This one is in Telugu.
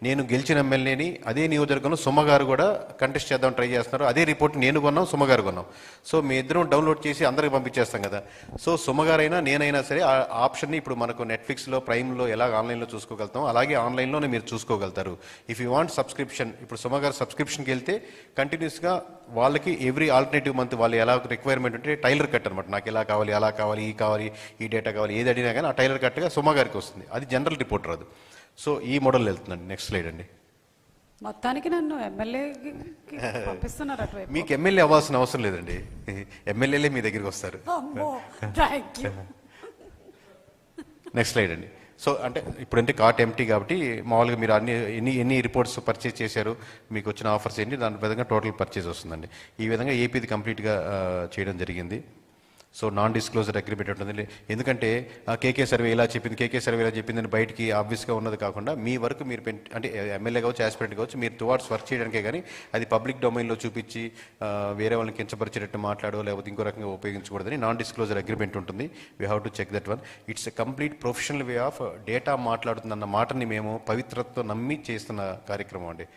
నేను గెలిచిన ఎమ్మెల్యేని అదే నియోజకవర్గంలో సుమ గారు కూడా కంటెస్ట్ చేద్దాం ట్రై చేస్తున్నారు. అదే రిపోర్ట్ నేను కొన్నాం, సుమ గారు కొన్నాం. సో మీ ఇద్దరం డౌన్లోడ్ చేసి అందరికి పంపించేస్తాం కదా. సో సుమ గారైనా నేనైనా సరే ఆ ఆప్షన్ని ఇప్పుడు మనకు నెట్ఫ్లిక్స్లో, ప్రైమ్లో ఎలా ఆన్లైన్లో చూసుకోగలుగుతాం, అలాగే ఆన్లైన్లోనే మీరు చూసుకోగలుగుతారు. ఇఫ్ యూ వాంట్ సబ్స్క్రిప్షన్, ఇప్పుడు సుమ గారు సబ్స్క్రిప్షన్కి వెళ్తే కంటిన్యూస్గా వాళ్ళకి ఎవ్రీ ఆల్టర్నేటివ్ మంత్ వాళ్ళు ఎలా రిక్వైర్మెంట్ ఉంటే టైలర్ కట్ అనమాట. నాకు ఎలా కావాలి, అలా కావాలి, ఈ కావాలి, ఈ డేటా కావాలి, ఏది అడిగినా కానీ ఆ టైలర్ కట్గా సుమ గారికి వస్తుంది. అది జనరల్ రిపోర్ట్ రాదు. సో ఈ మోడల్ వెళ్తుందండి. నెక్స్ట్ స్లైడ్ అండి. మొత్తానికి నన్ను ఎమ్మెల్యేకి పంపిస్తున్నారు అటువైపు. మీకు ఎమ్మెల్యే అవ్వాల్సిన అవసరం లేదండి, ఎమ్మెల్యేలే మీ దగ్గరికి వస్తారు. నెక్స్ట్ స్లైడ్ అండి. సో అంటే ఇప్పుడంటే కార్ట్ ఎంటీ కాబట్టి మామూలుగా మీరు ఎన్ని రిపోర్ట్స్ పర్చేజ్ చేశారు, మీకు వచ్చిన ఆఫర్స్ ఏంటి, దాని విధంగా టోటల్ పర్చేజ్ వస్తుందండి. ఈ విధంగా ఏపీది కంప్లీట్గా చేయడం జరిగింది. సో నాన్ డిస్క్లోజర్ అగ్రిమెంట్ ఉంటుంది. ఎందుకంటే కేకే సర్వే ఇలా చెప్పింది, కేకే సర్వే ఇలా చెప్పిందని బయటికి ఆబ్వియస్గా ఉన్నది కాకుండా మీ వరకు మీరు అంటే ఎమ్మెల్యే కావచ్చు, యాస్పిరెంట్ కావచ్చు, మీరు టువార్డ్స్ వర్క్ చేయడానికే కానీ అది పబ్లిక్ డొమైన్లో చూపించి వేరే వాళ్ళని కించపరిచేటట్టు మాట్లాడో లేకపోతే ఇంకో రకంగా ఉపయోగించకూడదని నాన్ డిస్క్లోజర్ అగ్రిమెంట్ ఉంటుంది. We have to check that one. It's a complete professional way of data మాట్లాడుతుందన్న మాటని మేము పవిత్రతతో నమ్మి చేస్తున్న కార్యక్రమం అండి.